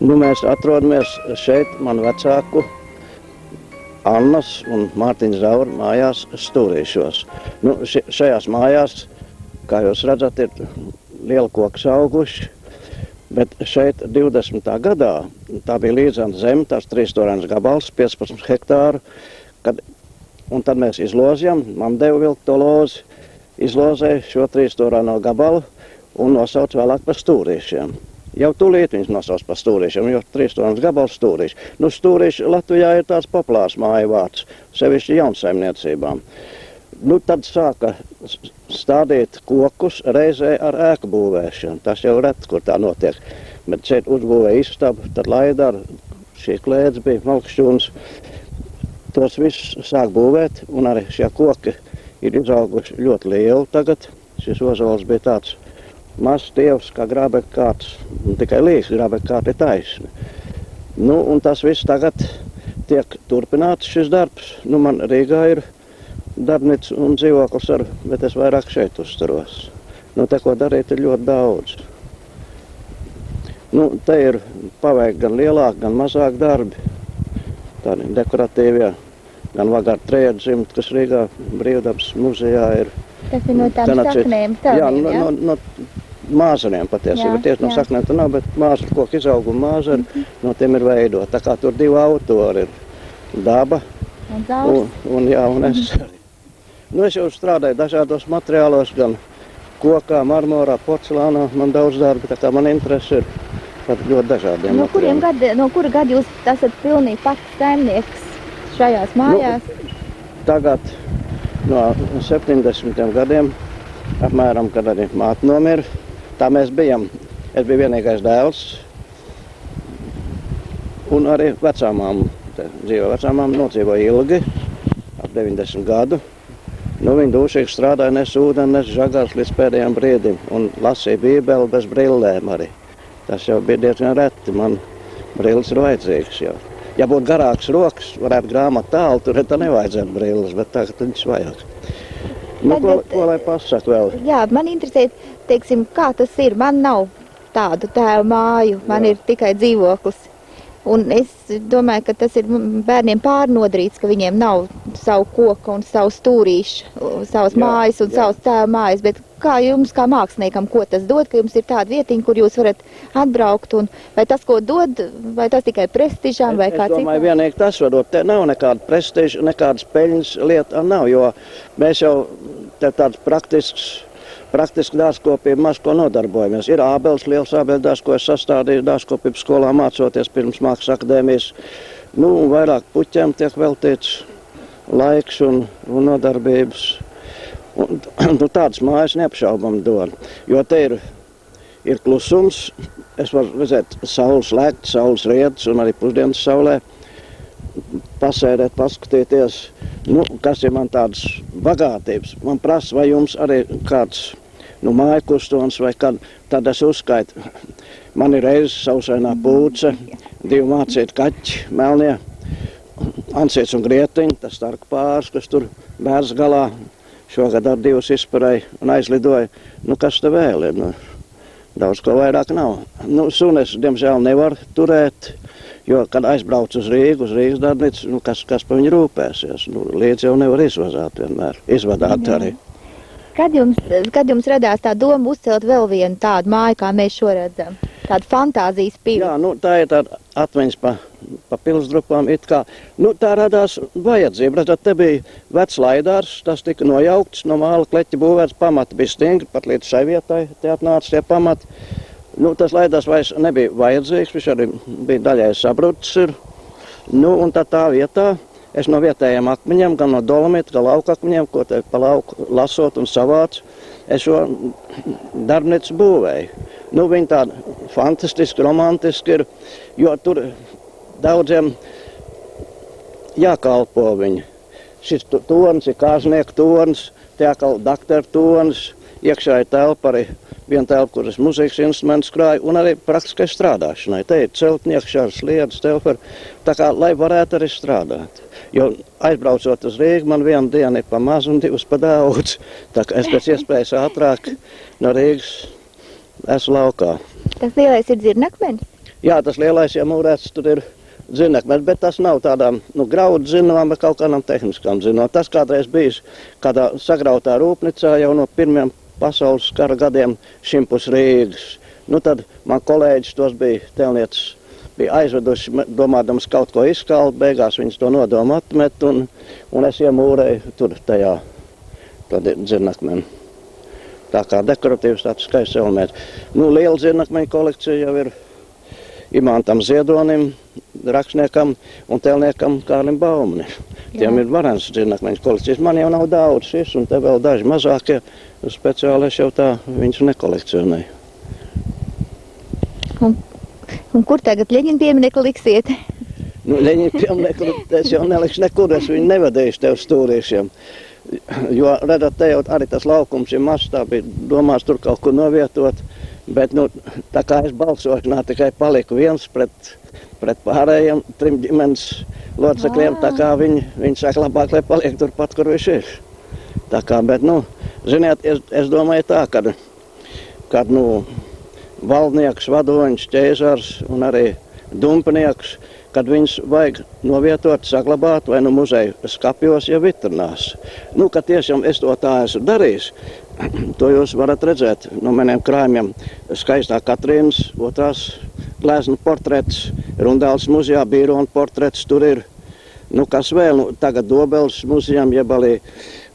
Nu, mēs atrodamies šeit, man vecāku Annas un Mārtiņa Zaura mājās Stūrīšos. Nu, šajās mājās, kā jūs redzat, ir liela koks auguši, bet šeit 20. gadā, tā bija līdzena zeme, tās 3-stūrains gabals, 15 hektāru, un tad mēs izlozījām, man deva vilkt to lozi, izlozēja šo 3-stūraino gabalu un nosauc vēlāk par Stūrīšiem. Jau tūlīt viņas nosauc par Stūrīšiem, jo 3-stūrains gabals Stūrīši. Nu, Stūrīši Latvijā ir tāds populārs māju vārds, sevišķi jaunsaimniecībām. Nu, tad sāka stādīt kokus reizē ar ēku būvēšanu. Tas jau reti, kur tā notiek. Bet šeit uzbūvēja istabu, tad Laidara, šī klēdze bija Malkšķūns. Tos visus sāk būvēt, un arī šie koki ir izauguši ļoti lieli tagad. Šis ozols bija tāds mazs tievs, kā grābekkārts, tikai līdz grābekkārti ir taisni. Nu, un tas viss tagad tiek turpināts šis darbs. Nu, man Rīgā ir darbnīca un dzīvoklis, bet es vairāk šeit uzturos. Nu, te ko darīt ir ļoti daudz. Nu, te ir paveikt gan lielāk, gan mazāk darbi. Tādi dekoratīvie, gan Vagāra Triedzimt, kas Rīgā Brīvdabas muzejā ir. Tas ir no tām saknēm, tādiem, jā? No māzariem patiesībā. Tieši no saknēm tā nav, bet māzaru koku izauguma māzari, no tiem ir veidot. Tā kā tur divi autori ir Daba un es arī. Nu, es jau strādāju dažādos materiālos, gan kokā, marmorā, porcelānā. Man daudz darbi, tā kā man interesi ir par ļoti dažādiem materiāliem. No kura gada jūs esat pilnīgi pats saimnieks šajās mājās? Nu, tagad no 70. gadiem, apmēram, kad arī māte nomira. Tā mēs bijām. Es biju vienīgais dēls un arī vecāmām, vecāmām nodzīvoja ilgi, ap 90 gadu. Nu, viņa dūšīgi strādāja, nes ūdeni, nes žagars līdz pēdējiem brīdim un lasīja bībeli bez brillēm arī. Tas jau bija diezgan reti, man brilles ir vajadzīgas jau. Ja būtu garāks rokas, varētu grāmatu tālu, tur tā nevajadzētu brilles, bet tagad viņas vajag. Nu, ko lai pasaka vēl? Jā, man interesē, teiksim, kā tas ir. Man nav tādu tēvu māju, man ir tikai dzīvoklis. Un es domāju, ka tas ir bērniem pārnodrīts, ka viņiem nav savu koku un savu stūrīšu, savas mājas un savas tēva mājas. Bet kā jums, kā māksliniekam, ko tas dod, ka jums ir tāda vietiņa, kur jūs varat atbraukt? Un vai tas, ko dod, vai tas tikai prestižām vai kā citā? Es domāju, vienīgi tas vadot. Te nav nekāda prestiža, nekādas peļņas lieta nav, jo mēs jau te tāds praktiski dārzkopību maz ko nodarbojamies. Ir ābeles, liels ābeļu dārzs, ko es sastādīju dārzkopības skolā mācoties pirms Mākslas akadēmijas. Nu, vairāk puķiem tiek veltīts laiks un nodarbības. Un, tādas mājas neapšaubam dod, jo te ir klusums. Es varu redzēt saules lēkt, saules riedas un arī pusdienas saulē. Pasēdēt, paskatīties, nu, kas ir man tādas bagātības. Man prasa, vai jums arī kāds māju kustons vai kad, tad es uzskaitu. Man ir reizes sausainā pūce, 2 mācīti kaķi, melnie, ansīts un grietiņi, tas starka pāris, kas tur bērns galā. Šogad ar 2 izparēju un aizlidoju. Nu, kas te vēl ir? Nu, daudz ko vairāk nav. Nu, sunes, diemžēl, nevar turēt. Jo, kad aizbrauc uz Rīgas darbnīcu, nu, kas par viņu rūpēsies? Nu, līdz jau nevar izvadāt vienmēr. Izvadāt arī. Kad jums radās tā doma uzcelt vēl vienu tādu māju, kā mēs šo redzam? Tādu fantāzijas pili? Jā, nu, tā ir tāda atmiņas pa pilsdrupām. It kā. Nu, tā radās vajadzība. Redzat, te bija vecs Laidārs, tas tika nojaukts, no māla kleķa būvēts, pamati bija stingri, pat līdz šai vietai te atnāca tie pamati. Nu, tas Laidārs vairs nebija vajadzīgs, viņš arī bija daļai sabrucis. Nu, un tā vietā es no vietējiem akmeņiem, gan no dolomīta, gan lauka akmeņiem, ko te pa lauku lasot un savāc, es šo darbnīcu būvēju. Nu, viņi tādi fantastiski, romantiski ir, jo tur daudziem jākalpo viņi. Šis tornis ir kārznieku tornis, te atkal dakteru tornis, iekšā ir telpa arī. Viena telpa, kuras muzikas instrumentus krāja, un arī praktiskai strādāšanai. Te ir celtnieks, šāds sliedas, telpa, tā kā, lai varētu arī strādāt. Jo aizbraucot uz Rīgu, man viena diena ir pa maz un 2 pa daudz. Tā kā es pēc iespējas ātrāk no Rīgas esmu laukā. Tas lielais ir dzirnakmenis? Jā, tas lielais iemūrēts tur ir dzinekmens, bet tas nav tādām graudu zinām, bet kaut kādām tehniskām zinām. Tas kādreiz bijis kādā sagrautā rūpnicā jau no pirmiem pasaules kara gadiem šimpus Rīgas. Nu tad man kolēģis tos bija telniecis, bija aizveduši, domādams kaut ko izskalt, beigās viņas to nodomu atmet un es iemūrēju tur tajā dzirnakmeni. Tā kā dekoratīvs tāds skaists elements. Nu, liela dzirnakmeņa kolekcija jau ir Imantam Ziedonim, rakstniekam un telniekam Kārlim Baumanim. Tiem ir varens dzirnakmeņas kolekcijas. Man jau nav daudz šis un te vēl daži mazākie, speciāli es jau tā viņus nekolekcionēju. Un kur tagad Ļeņina pieminekli liksiet? Nu, Ļeņina pieminekli es jau nelikšu nekur, es viņu nevadīšu tev stūrīšiem. Jo, redzat, te jau arī tas laukums ir mazs, tā bija domās tur kaut kur novietot, bet, nu, tā kā es balsošanā tikai paliku viens pret pārējiem 3 ģimenes locekļiem, tā kā viņi saka labāk, lai paliek turpat, kur viņš ir. Tā kā, bet, nu, ziniet, es domāju tā, kad nu, valdnieks, vadoņš, ķēzars un arī dumpinieks, kad viņus vajag novietot, saglabāt vai nu muzeju skapjos, ja vitrinās. Nu, ka tiešām es to tā esmu darījis, to jūs varat redzēt no maniem krājumiem. Skaistā Katrīnas otrās gleznu portrets, Rundāls muzejā Bīrona portrets, tur ir, nu, kas vēl, nu, tagad Dobels muzejām, jeb arī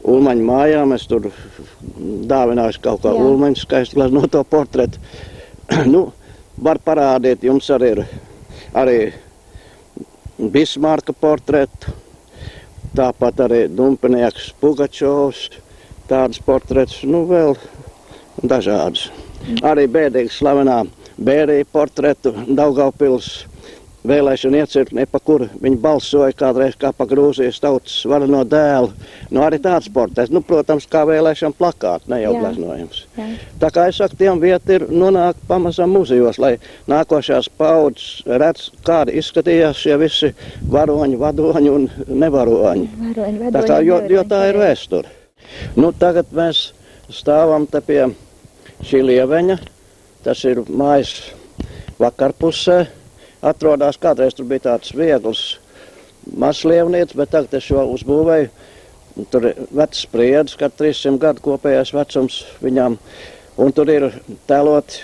Ulmaņa mājām, es tur dāvināšu kaut kā Ulmaņa skaistu gleznoto portretu. Nu, var parādīt, jums arī ir arī Bismarka portretu, tāpat arī dumpinieks Pugačovs, tādas portretus, nu vēl dažādas. Arī bēdīgi slavenā Bērija portretu Daugavpils vēlēšana iecirknī, pa kuru viņi balsoja kādreiz kā pa Grūzijas tautas varano dēlu. Nu, arī tāds portrets, nu, protams, kā vēlēšana plakāti, ne jau gleznojums. Tā kā es saku, tiem vieta ir nonāk pamazam muzejos, lai nākošās paudzes redz, kādi izskatījās šie visi varoņi, vadoņi un nevaroņi. Tā kā, jo tā ir vēsture. Nu, tagad mēs stāvam te pie šī lieveņa, tas ir mājas vakarpusē. Atrodās, kādreiz tur bija tāds viegls mazlievniets, bet tagad es šo uzbūvēju. Tur ir vecs spriedis, kad 300 gadu kopējais vecums viņām. Un tur ir tēloti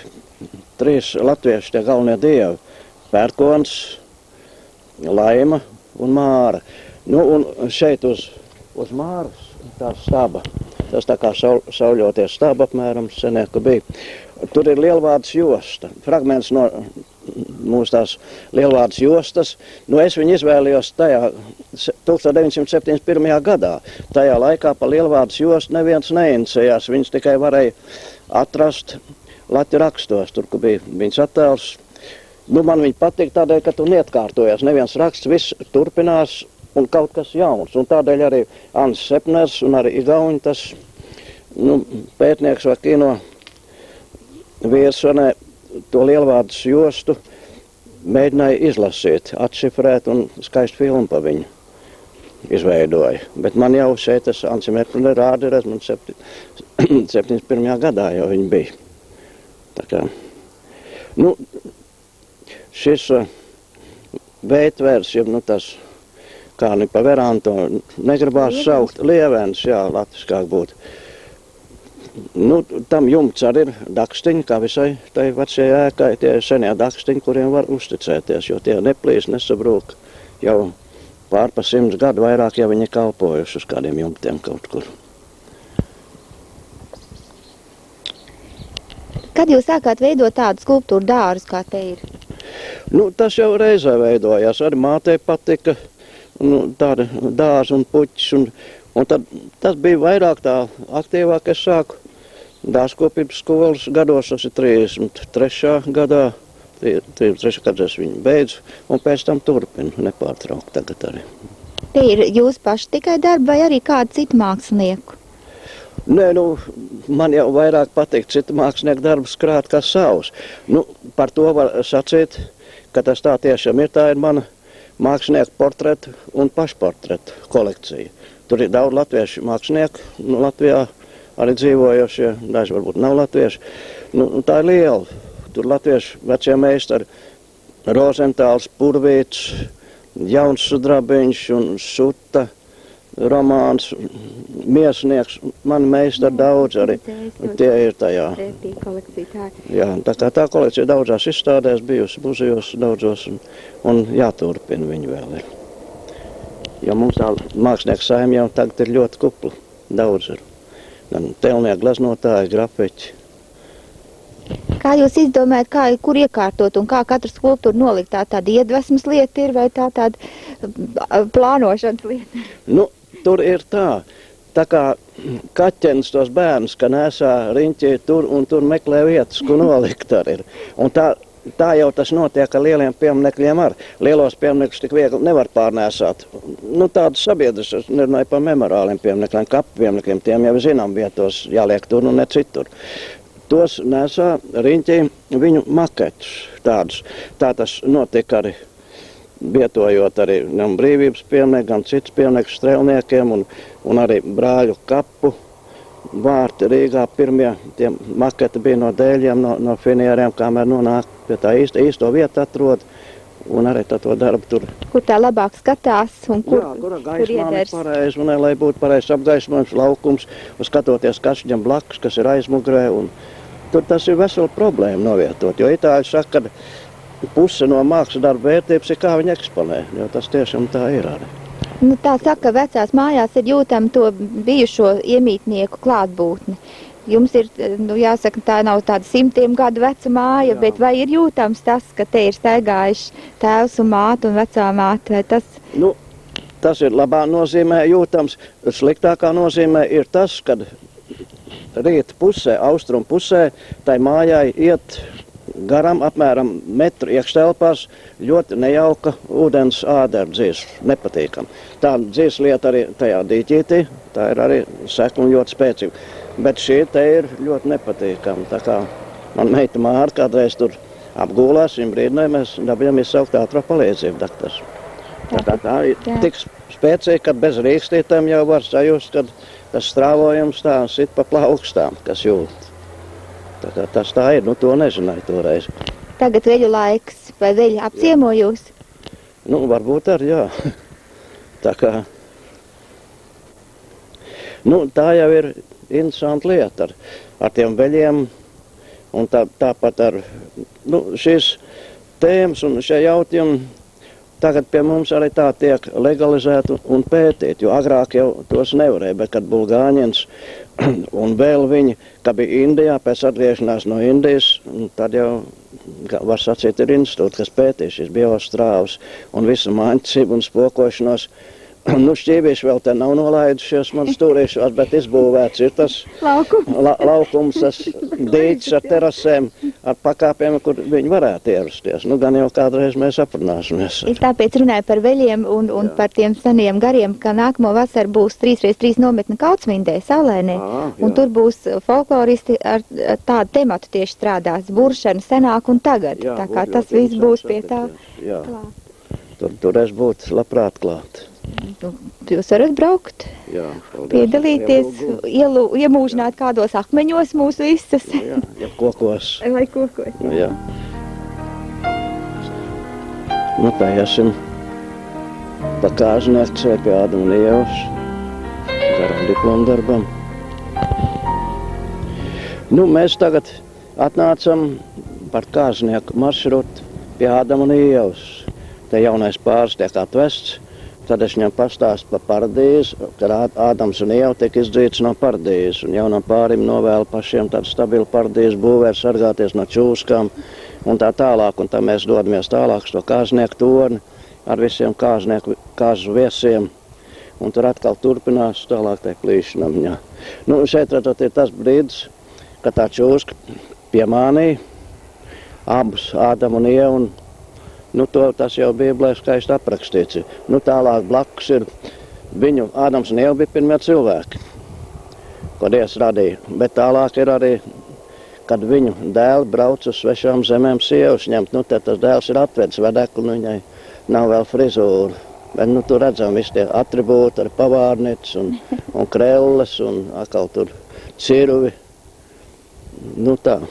3 latvieši tie galvenie dievi. Pērkons, Laima un Māra. Nu, un šeit uz Māras tā staba. Tas tā kā sauļoties staba apmēram senieka bija. Tur ir lielvārds josta. Fragments no mūsu tās lielvārdas jostas. Nu, es viņu izvēlējos tajā 1971. gadā. Tajā laikā pa lielvārdas jostu neviens neinicējās. Viņus tikai varēja atrast latviešu rakstos, tur, kur bija viņas attēls. Nu, man viņi patīk tādēļ, ka tur neatkārtojās. Neviens raksts, viss turpinās un kaut kas jauns. Un tādēļ arī Ans Sepners un arī Igauņi tas pētnieks vai kino viesanē to lielvārdas jostu mēģināja izlasīt, atšifrēt un skaistu filmu pa viņu izveidoja. Bet man jau šeit tas Ansimetri rāda, man 71. gadā jau viņi bija. Tā kā, nu, šis veitvērs, jeb, nu, tas, kā ni pa veranto, negribās saukt, lievens, jā, latviskāk būtu. Nu, tam jumts arī ir dakstiņi, kā visai tai vecajai ēkai, tie senie dakstiņi, kuriem var uzticēties, jo tie neplīs, nesabrūk jau pār pa 100 gadu vairāk, ja viņi kalpojuši uz kādiem jumtiem kaut kur. Kad jūs sākāt veidot tādu skulptūru dārzu, kā te ir? Nu, tas jau reizē veidojās, arī mātei patika, nu, tāda dārza un puķis, un tad tas bija vairāk tā aktīvāk, es sāku dārzkopības skolas gados, tas ir 33. gadā, 33. gadā es viņu beidzu, un pēc tam turpinu nepārtraukt tagad arī. Te ir jūs paši tikai darbi vai arī kādu citu mākslinieku? Nē, nu, man jau vairāk patīk citu mākslinieku darbus krāt kā savus. Nu, par to var sacīt, ka tas tā tiešām ir, tā ir mana mākslinieku portretu un pašportretu kolekcija. Tur ir daudz latviešu mākslinieku, nu, Latvijā arī dzīvojošie, daži varbūt nav latvieši. Nu, tā ir liela. Tur latviešu vecie meistari Rozentāls, Purvīts, Jauns Sudrabiņš un Suta romāns, Miesnieks, man meistari daudz arī. Tie ir tajā. Jā, tā kolekcija daudzās izstādēs bijusi, muzejos daudzos un jāturpina viņi vēl ir. Jo mums tā mākslinieku saime jau tagad ir ļoti kupla, daudz ir. Gan telnieki, gleznotāji, grafiķi. Kā jūs izdomājat, kur iekārtot un kā katru skulptūru nolikt? Tā tāda iedvesmas lieta ir vai tā tāda plānošanas lieta? Nu, tur ir tā kā kaķenis tos bērnus, ka nesā riņķī tur un tur meklē vietas, kur nolikt arī ir. Un tā jau tas notiek ar lieliem pieminekļiem ar. Lielos pieminekļus tik viegli nevar pārnēsāt. Nu, tādas sabiedras, es nerunāju par memorāliem pieminekļiem, kapu pieminekļiem, tiem jau zinām vietos jāliek tur un ne citur. Tos nesā riņķī viņu maketus tādus. Tā tas notika arī vietojot arī gan brīvības pieminekļu, gan citus pieminekļus strēlniekiem un arī brāļu kapu vārti Rīgā. Pirmie tie maketi bija no dēļiem, no finieriem, kamēr nonāk pie tā īsto vietu atrod. Un arī to darbu tur. Kur tā labāk skatās un kur gaismām ir pareizi, un lai būtu pareizs apgaismojums, laukums, un skatoties kašķiņam blakus, kas ir aizmugurē, un tur tas ir vesela problēma novietot, jo itāļi saka, ka puse no mākslas darba vērtības ir kā viņi eksponē, jo tas tiešām tā ir arī. Nu, tā saka, vecās mājās ir jūtama to bijušo iemītnieku klātbūtni. Jums ir, nu, jāsaka, tā nav tāda 100 gadu veca māja, jā. Bet vai ir jūtams tas, ka te ir staigājuši tēvs un māte un vecā māte, vai tas? Nu, tas ir labā nozīmē jūtams. Sliktākā nozīmē ir tas, kad rīta pusē, austrum pusē, tai mājai iet garam apmēram metru iekštelpās ļoti nejauka ūdens ādera dzīves, nepatīkam. Tā dzīves lieta arī tajā dīķītī, tā ir arī sekla un ļoti spēcīga. Bet šī te ir ļoti nepatīkama. Tā kā man meita Māra kādreiz tur apgūlās, viņa brīdināja, mēs dabījām izsaukt ātrā palīdzību daktars. Tā ir tik spēcīga, ka bez rīkstītēm jau var sajust, kad tas strāvojums tā sit pa plaukstām, kas jūt. Tā kā tas tā ir, nu to nezināju toreiz. Tagad veļu laiks, vai veļi apciemo jūs? Nu, varbūt arī, jā. Tā kā, nu, tā jau ir interesanta lieta ar tiem veļiem, un tāpat ar šīs tēmas un šie jautājumi tagad pie mums arī tā tiek legalizēti un pētīt, jo agrāk jau tos nevarēja, bet kad Bulgāņins un vēl viņi, ka bija Indijā, pēc atgriešanās no Indijas, tad jau, var sacīt, ir institūti, kas pētīs šīs biostrāvas un visu māņcību un spokošanos. Nu, šķībīši vēl te nav nolaidušies man stūrīšos, bet izbūvēts ir tas laukums, tas dīķis ar terasēm, ar pakāpiem, kur viņi varētu ierasties. Nu, gan jau kādreiz mēs aprunāsimies. Es tāpēc runāju par veļiem un par tiem seniem gariem, ka nākamo vasaru būs 3x3 nometne Kautsmindē, Saulēnē, un tur būs folkloristi ar tādu tematu tieši strādās, buršana senāk un tagad. Jā, tā kā tas viss būs pie tā klāt. Tur es būtu labprāt klāt. Jūs varat braukt, jā, piedalīties, iemūžināt kādos akmeņos mūsu visas. Jā, ja kokos. Vai kokos. Nu, jā. Nu, tā jāsim pa Kāzniekcei pie Ādama Nievas, garam diplomdarbam. Nu, mēs tagad atnācam par Kāznieku maršrutu pie Ādama Nievas. Te jaunais pāris tiek atvests. Tad es viņam pastāstu par Paradīzi, kad Ādams un Ieva tiek izdzīts no Paradīzes. Un jaunam pārim novēlu pašiem tādu stabilu Paradīzi būvēru, sargāties no čūskām un tā tālāk. Un tā mēs dodamies tālāk uz to Kāznieku torni ar visiem kāzu viesiem. Un tur atkal turpinās tālāk tai plīšanam. Jā. Nu, šeit redzot ir tas brīdis, kad tā čūska piemānīja abus Ādamu un Ievu. Nu, tas jau Bībelē skaisti aprakstīts. Nu, tālāk blakus ir viņu, Ādams un Ieva bija pirmie cilvēki, ko Dievs radīja. Bet tālāk ir arī, kad viņu dēli brauc uz svešām zemēm sievas ņemt. Nu, tad tas dēls ir atvedis vedekli, nu, viņai nav vēl frizūra. Bet, nu, tur redzam visi tie atribūti, arī pavārnītes un krelles un atkal tur ciruvi. Nu, tā.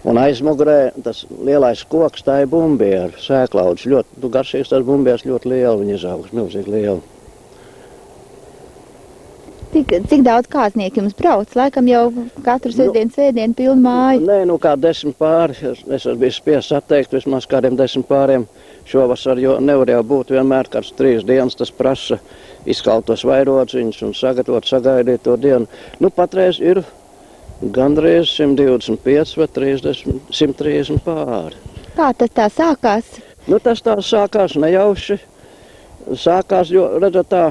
Un aizmugurē tas lielais koks, tā ir bumbiera, sēklaudis. Ļoti garšīgs tās bumbieras, ļoti liela, viņi izaugs, milzīgi liela. Cik daudz kāznieku jums brauc? Laikam jau katru svētdienu pilnu māju. Nē, kā 10 pāri. Es biju spiests atteikt vismaz kādiem 10 pāriem šovasar, jo nevar jau būt vienmēr kāds 3 dienas. Tas prasa izkalt tos vairodziņus un sagatavot, sagaidīt to dienu. Patreiz ir gandrīz 125 vai 130 pāri. Kā tas tā sākās? Tas tā sākās nejauši. Sākās, jo, redzat, tā,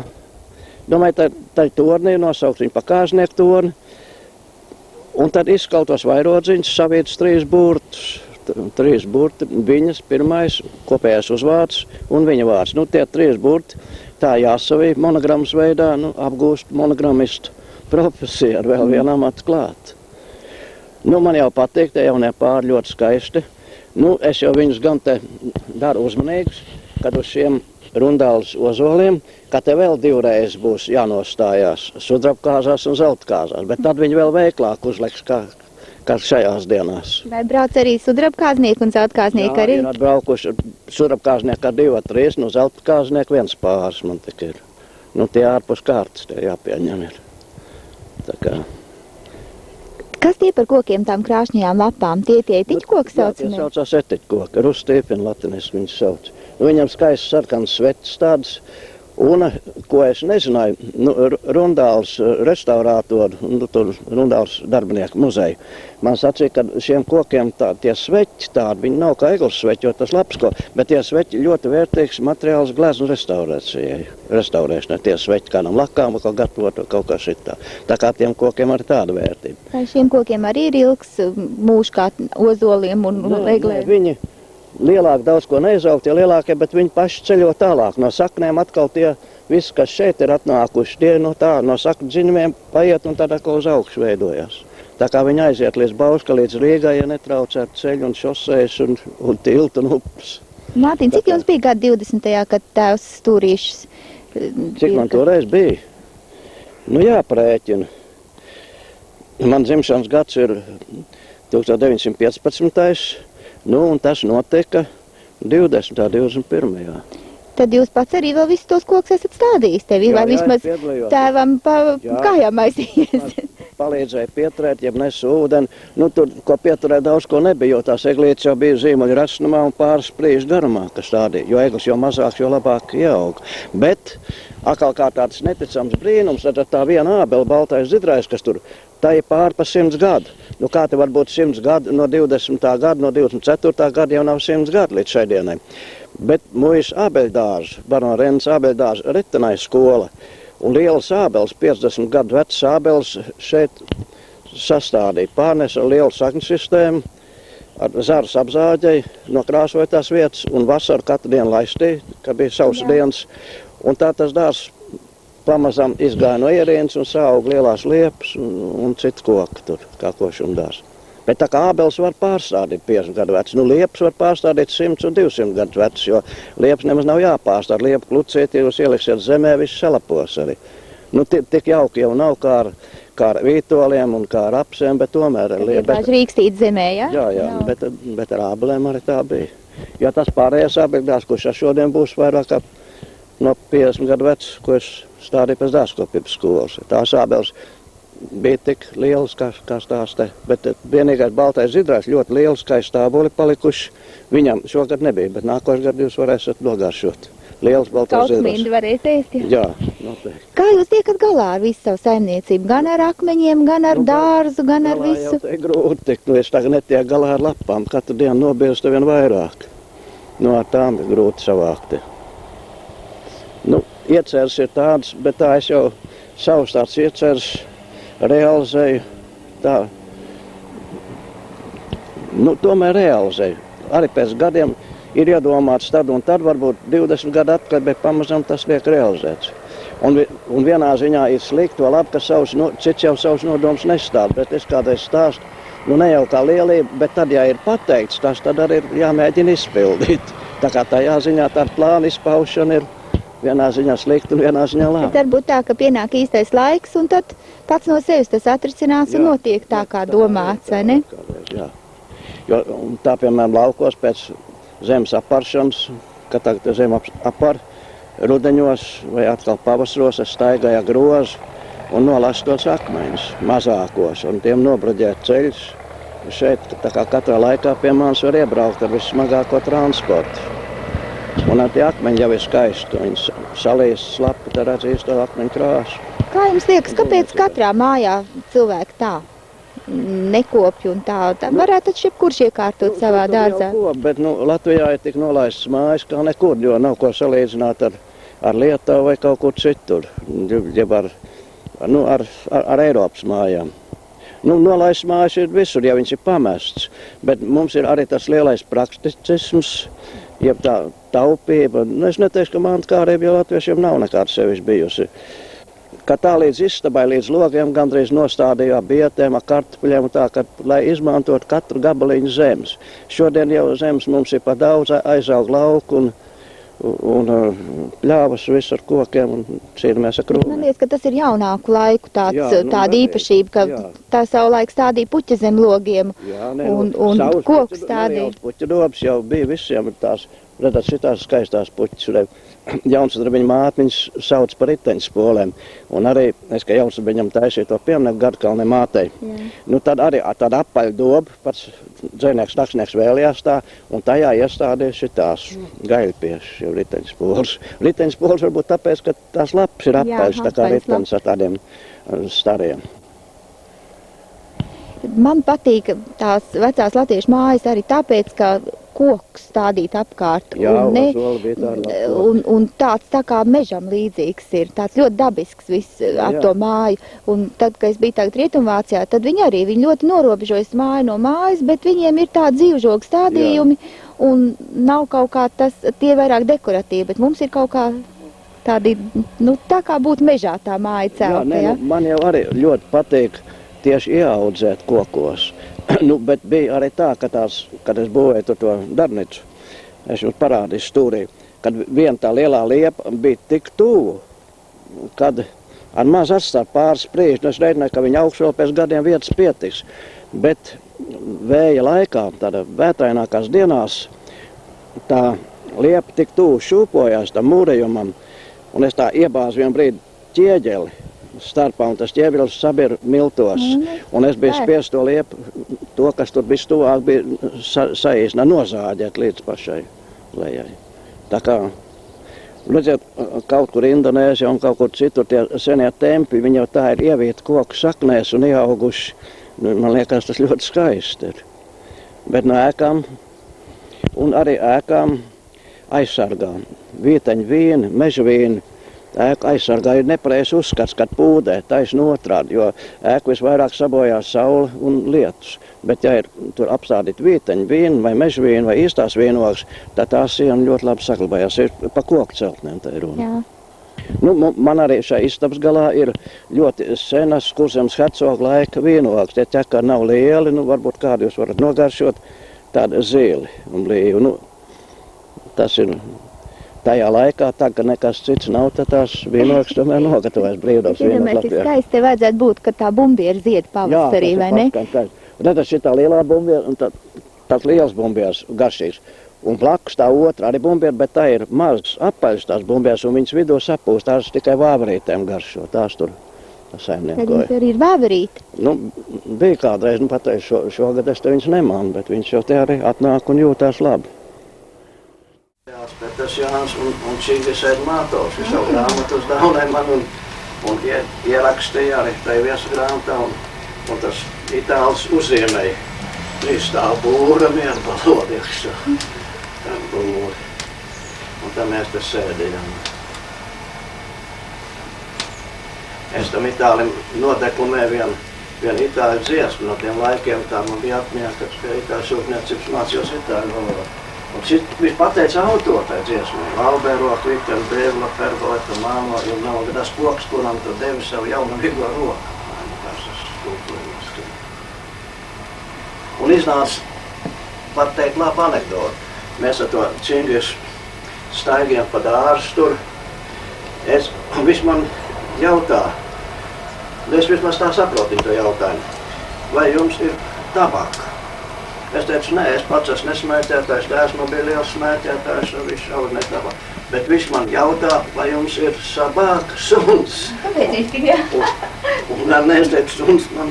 domāju, tā tornī nosaukt viņu pa kāznieku torni. Un tad izkaltos vairodziņus, savietas 3 burtus. 3 burti, viņas pirmais, kopējais uzvārds un viņa vārds. Tie 3 burti, tā jāsavī monogrammas veidā, apgūst monogramistu profesiju ar vēl vienu amatu klāt. Man jau patīk, tie jaunie pāri ļoti skaisti. Es jau viņus gan te daru uzmanīgus, kad uz šiem rundāles ozoliem, ka te vēl 2 reizes būs jānostājās sudrabkāzās un zeltkāzās, bet tad viņi vēl veiklāk uzliks kā šajās dienās. Vai brauc arī sudrabkāznieki un zeltkāznieki arī? Jā, ir atbraukuši sudrabkāznieki ar 2 vai 3, zeltkāznieki 1 pāris man tik ir. Tie ārpus kārtas tie jāpieņem ir. Tā kā. Kas tie par kokiem tām krāšņajām lapām? Tie etiķkoki saucamie? Jā, tie saucās etiķkoki. Rustīpini latinis viņus sauc. Viņam skaists sarkans sveķis tāds. Un, ko es nezināju, Rundāles restaurātori, Rundāles darbinieku muzeju, man sacīja, ka šiem kokiem tie sveķi tādi, viņi nav kā eglis sveķi, jo tas labs ko, bet tie sveķi ļoti vērtīgs materiāls gleznu restaurēšanai. Tie sveķi kādam lakām, kaut gatavot, kaut kā šitā. Tā kā tiem kokiem arī tāda vērtība. Vai šiem kokiem arī ir ilgs mūžs kā ozoliem un eglēm? Viņi lielāki daudz ko neizaugt, tie lielākie, bet viņi paši ceļo tālāk. No saknēm atkal tie visi, kas šeit ir atnākuši, tie no saknu dziņumiem paiet un tad atkal uz augšu veidojās. Tā kā viņi aiziet līdz Bauska, līdz Rīgai, ja netraucēt ceļu un šosejas un tiltu un upes. Mārtiņ, cik jums bija gadu 20. kad tēvs Stūrīšs? Cik man toreiz bija? Jāprēķina. Man dzimšanas gads ir 1915. Un tas notika 20. 21. Tad jūs pats arī vēl visus tos kokus esat stādījis tevi, vai vismaz tēvam kājām aizījies? Palīdzēja pieturēt, ja nesu ūdeni. Tur, ko pieturēt, daudz ko nebija, jo tās eglītes jau bija zīmuļu rasnumā un pāris sprīžu garumā, kas stādīja. Jo eglis jau mazāks, jo labāk ieaug. Bet, atkal kā tāds neticams brīnums, tad tā viena ābela, baltais zidrais, kas tur, tā ir pār pa 100 gadu. Kā te var būt 100 gadu no 20. gada, no 24. gada jau nav 100 gadu līdz šai dienai. Bet mūjas ābeļdārza, Barona Rennes ābeļdārza, ritenai skola un lielas ābeles, 50 gadu vecs ābeles šeit sastādīja. Pārnesa lielu sakņu sistēmu, ar zaras apzāģei, nokrāsoja tās vietas un vasaru katru dienu laistīja, ka bija sausa dienas. Un tā tas dārs pamazām izgāja no ierienes un sāug lielās liepas un citu koku tur, kā košumdārs. Bet tā kā ābeles var pārstādīt 50 gadu vecs, liepas var pārstādīt 100 un 200 gadu vecs, jo liepas nemaz nav jāpārstād. Liepa kluciet, ja jūs ieliksiet zemē, viss salapos arī. Tik jauki jau nav kā ar vītoliem un kā ar apsēm, bet tomēr ir liepa. Bet rīkstīt zemē, ja? Jā, bet ar ābelēm arī tā bija. Ja tas pārējais ābeļdārs, kurš šodien būs vairāk kā no 50 gadu vecs, ko es stādīju pēc dārzkopības skolas. Tās ābeles bija tik lielas, kā stāstē, bet vienīgais baltais zidrais ļoti liels, kā stāboli palikuši. Viņam šogad nebija, bet nākošais gadu jūs varēsiet nogāršot. Liels baltais zidrais. Kautsmīndi varēs ēst, jā? Jā, noteikti. Kā jūs tiekat galā ar visu savu saimniecību? Gan ar akmeņiem, gan ar dārzu, gan ar visu? Galā jau te grūti tikt, es tagad netiek galā ar lapām. Katru dienu nobilst vien vairāk. Ar tām ir grūti savākti. Ieceres ir tāds, bet tā es jau savus tāds ieceres realizēju, tā, tomēr realizēju. Arī pēc gadiem ir iedomāts tad un tad, varbūt 20 gadu atpakaļ, bet pamazām tas tiek realizēts. Un vienā ziņā ir slikti, to labi, ka cits jau savus nodomus nestāv, bet es kādreiz stāstu, ne jau kā lielība, bet tad, ja ir pateikts, tas tad arī ir jāmēģina izpildīt. Tā kā tajā ziņā tā plāna izpaušana ir vienā ziņā slikti un vienā ziņā labi. Bet varbūt tā, ka pienāk īstais laiks un tad pats no sevis tas atrisinās un notiek tā, kā domāts, vai ne? Jā. Jo tā, piemēram, laukos pēc zemes aparšanas, kad tagad zem apar rudeņos vai atkal pavasaros, es staigāju grozu un nolasu tos akmeņus mazākos, un tiem nobruģēt ceļus. Šeit, tā kā katrā laikā pie manis var iebraukt ar vissmagāko transportu. Un tie akmeņi jau ir skaisti, viņi salīs slapi, tad redz īsto akmeņu krāsu. Kā jums liekas, kāpēc katrā mājā cilvēki tā nekopja un tā? Varētu taču jebkurš iekārtot savā dārzā. Bet Latvijā ir tik nolaistas mājas kā nekur, jo nav ko salīdzināt ar Lietuvu vai kaut kur citur, jeb ar Eiropas mājām. Nolaistas mājas ir visur, ja viņas ir pamests, bet mums ir arī tas lielais prakticisms, jeb tā taupība. Es neteikšu, ka mantkārība jau latviešiem nav nekāda sevišķi bijusi. Ka tā līdz istabai, līdz logiem gandrīz nostādīja bietēm, ar kartupeļiem un tā, lai izmantot katru gabaliņu zemes. Šodien jau zemes mums ir pa daudz, aizauga lauku un pļāvas visu ar kokiem un cīnāmies ar krūmiem. Man liekas, ka tas ir jaunāku laiku tāda īpašība, ka tā savulaik stādīja puķa zem logiem un koku stādīja. Puķa dobas jau bija visiem tās, redzat, šitās skaistās puķas. Jaunsudrabiņa mātiņas sauc par riteņspolēm. Un arī es, ka jaunsudrabiņam taisīju to pieminiektu Garkalnē mātei. Tad arī tāda apaļa doba, pats dzejnieks taksnieks vēlējās tā, un tajā iestādīja šitās gaļpiešas, jau riteņspoles. Riteņspoles varbūt tāpēc, ka tās lapas ir apaļas, tā kā riteņs ar tādiem stariem. Man patīk tās vecās latviešu mājas arī tāpēc, ka koks stādīt apkārt. Jā, un tāds tā kā mežam līdzīgs ir, tāds ļoti dabisks viss ap to māju. Un tad, kad es biju tagad Rietumvācijā, tad viņi ļoti norobežojas māju no mājas, bet viņiem ir tādi dzīvžogu stādījumi un nav kaut kā tie vairāk dekoratīvi, bet mums ir kaut kā tādi, tā kā būtu mežā tā māja celta. Man jau arī ļoti patīk tieši ieaudzēt kokos. Bet bija arī tā, kad es būvēju to darbnīcu, es jums parādīju stūrī, kad viena tā lielā liepa bija tik tuvu, kad ar maz atstāja pāris sprīžu, es reiķināju, ka viņa augšu vēl pēc gadiem vietas pietiks. Bet vēja laikā, tāda vētrainākās dienās, tā liepa tik tuvu šūpojās tam mūrējumam, un es tā iebāzu vienu brīdi ķieģeli starpā, un tas ķieģelis sabira miltos. Un es biju spiest to liepu, to, kas tur bija stuvāk, bija saīsnā nozāģēt līdz pašai lejai. Tā kā, redziet, kaut kur Indonēzijā un kaut kur citur tie senie tempi, viņi jau tā ir ievīti koku saknēs un ieauguši. Man liekas, tas ļoti skaisti ir. Bet no ēkām, un arī ēkām aizsargā. Vīteņu vīni, meža vīni, ēku aizsargā ir nepareizs uzskats, kad pūdē, taisni otrādi, jo ēku visvairāk sabojās saule un lietus. Bet ja ir tur apstādīti vīteņu vīni vai meža vīni vai īstās vīnogas, tad tās siena ļoti labi saglabājās. Ir pa koku celtnēm tā ir runa. Man arī šai istabas galā ir ļoti senas Kurzemes hercoga laika vīnogas. Tie ķekari nav lieli, varbūt kādu jūs varat nogaršot, tāda zili un līju. Tas ir tajā laikā, kad nekas cits nav, tad tās vīnogas tomēr nogatavojas brīvdabas vīnogas Latvijā. Iedomājieties, skaisti te vajadzētu būt, ka tā bumbiera zied pavasarī, vai ne? Jā, tas ir tā lielā bumbiera un tāds liels bumbieras garšīgs. Un blakus tā otra arī bumbiera, bet tā ir mazs apaļas tās bumbieras, un viņas vidū sapūst, tās tikai vāverītēm garšo, tās tur saimniekoja. Tad jums arī ir vāverīti? Bija kādreiz, pateicu, šogad es te viņas nemanu, bet viņas jau te arī atnāk un jūtās labi. Pēters Jānis un Čingis Edmātovs, viņš jau grāmatas daunē man un ierakstīja arī tai viesgrāmatā, un tas itālis uzzīmēja 3 stāvu būram ietbalot iekšā. Un tā mēs te sēdījām. Es tam itālim nodeklamēju vienu itāļu dziesmu no tiem laikiem, tā man bija atmiņā, kad pie itāļu sūtniecības mācījos itāļu valodu. Un viņš pateica autori tai dziesmai, Albero, Kvitenu, Bēvla, Fergoleta, Māno, jo nav tas koks, kuram tu devi savu jaunu viglo roku. Un iznāca pat teikt labu anekdotu. Mēs ar to Čingis staigiem pa dārzu tur. Viņš man jautā, es vismaz tā saprotīju to jautājumu, vai jums ir tabaka? Es teicu, nē, es pats esmu nesmēķētājs, tēvs man bija liels smēķētājs un viss šauri netava. Bet viņš man jautā, vai jums ir sabāka suns. Kāpēc viņš tik jā? Un es teicu, suns man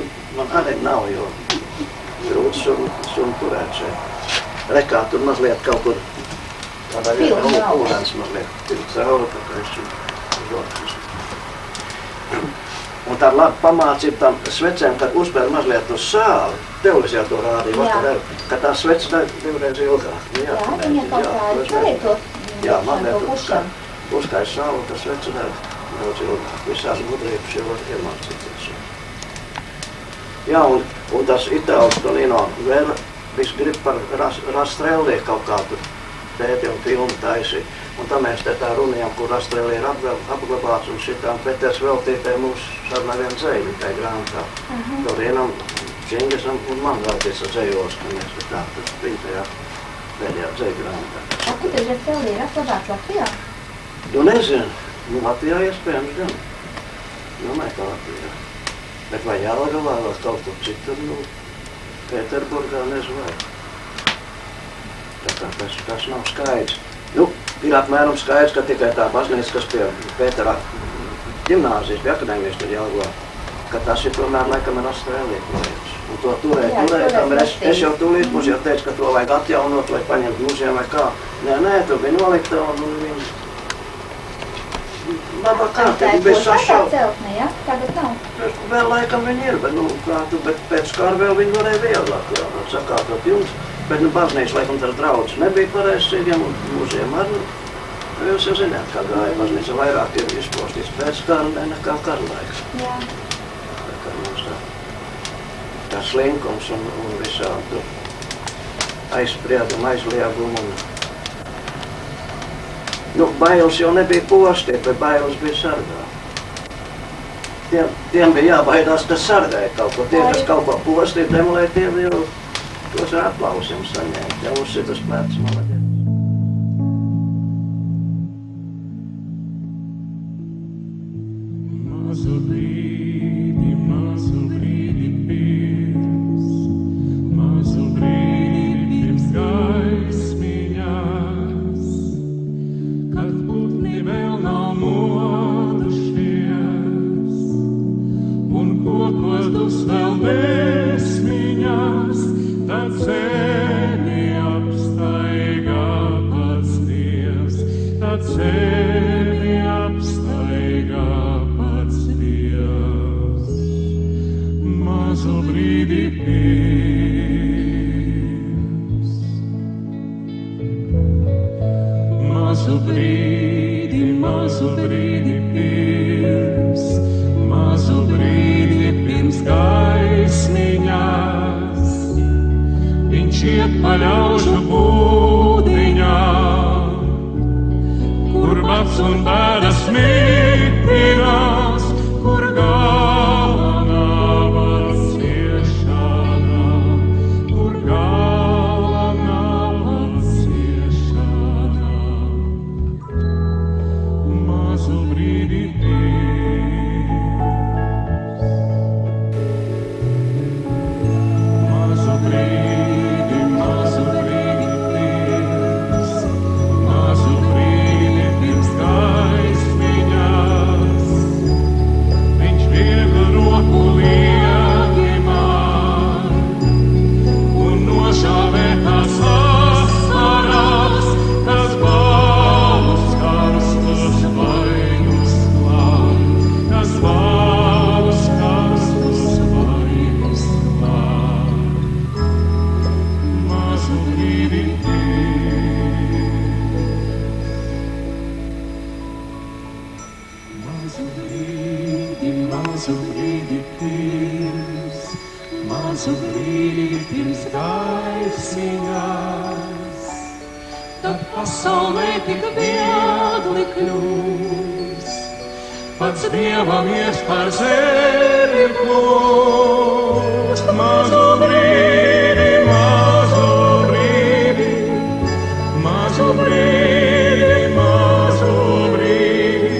arī nav, jo grūti sunu turēt šeit. Rekā tur mazliet kaut kur tādā vietā ūdens mazliet tilts cauri, tā kā es žokas. Un tā labi pamācība tam svecēm, kad uzpēr mazliet uz sāli. Televizijā to rādīja vakar, ka tā svece divreiz ilgāk. Jā, viņa kaut kā turētos. Jā, mazliet uzkais sāli, ka svece daudz ilgāk. Visās gudrības jau var iemācīties. Jā, un tas itālis Tonino vēl viss grib par Rastrelli kaut kādu tēti un filmu taisīt. Un tā mēs te tā runājām, kur Rastrelli ir apglabāts un šitām Peters veltītē mūsu sarunā vien dzēļu tai grāmatā. Torienam, Čingisam un man veltīts ar dzējos, ka mēs tā viņa tajā pēdējā dzēļu grāmatā. A, kur tad Rastrelli ir apglabāts Latvijā? Nu nezinu, Latvijā iespējams gan. Domāju, ka Latvijā. Bet vai Jālagavā vai kaut kur citur, Pēterburgā nezinu vai. Tā kā tas nav skaidrs. Ir apmēram skaidrs, ka tikai tā baznīca, kas pie Pētera ģimnāzijas, pie akadēmijas tur Jālagavā, ka tas ir tomēr laikam ir Rastrelli projekts. Un to turēja, kamēr es jau tūlīt mums jau teicu, ka to vajag atjaunot vai paņemt mūzijām vai kā. Nē, tur bija nolikta un viņi labā kārtīgi bija sašauta. Celtne, ja? Tagad nav. Vēl laikam viņi ir, bet pēc kāra vēl viņi varēja vieglāk sakārtot jums. Bet baznīca laikam tas draudz nebija pareizsīgiem un mūziem ar, jūs jau zināt, kā gāja baznīca vairāk ir izpostīts pēc kara nekā kara laiks. Jā. Tā kā mums tā slinkums un visādi aizspriedumi, aizliegumu un bailes jau nebija postīt, bet bailes bija sargā. Tiem bija jābaidās, kas sargāja kaut ko. Tie, kas kaut ko postīja, demolēja, tie jau tos ar aplausiem saņēma. Ja uzsit uz plecs, maladies. Mazu brīdi pirms, mazu brīdi pirms gaismiņās, kad putni vēl nav modušies, un kokos dus vēl vēsmiņās, tad zemi apstaigā pats Dievs, tad zemi apstaigā pats Dievs. Mazu brīdi pirms, mazu brīdi pirms, mazu brīdi pirms gaismiņās, viņš iet pa ļaužu būdiņām, kur bats un bēdas mitinās, kur gala nav ar ciešanām, kur gala nav ar ciešanām. Mazu brīdi pirms, mazu brīdi pirms, mazu brīdi pirms gaismiņās, viņš viegli roku lieki man un nožāvētās asaras, kas balus karstus vainus klāj, kas balus karstus vainus klāj. Mazu brīdi pirms, mazu brīdi pirms gaismiņās, tad pasaulē tik viegli kļūst, pats Dievam ies par zemi plūst. Mazu brīdi, mazu brīdi, mazu brīdi, mazu brīdi,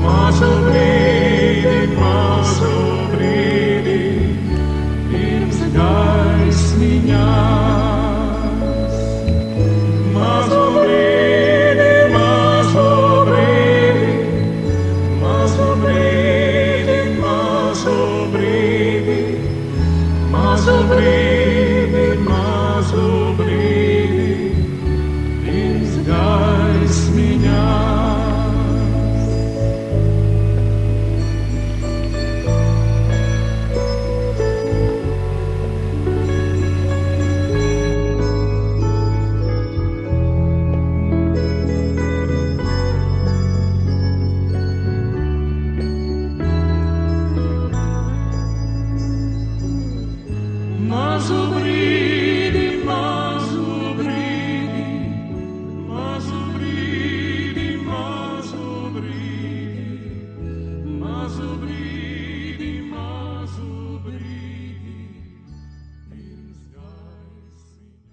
mazu brīdi, mazu brīdi, pirms gaismiņās. brīdi, mazu brīdi, mazu brīdi, pirms gaismiņās. Mazu brīdi, mazu brīdi, mazu brīdi, mazu brīdi, mazu brīdi, mazu brīdi, pirms gaismiņā.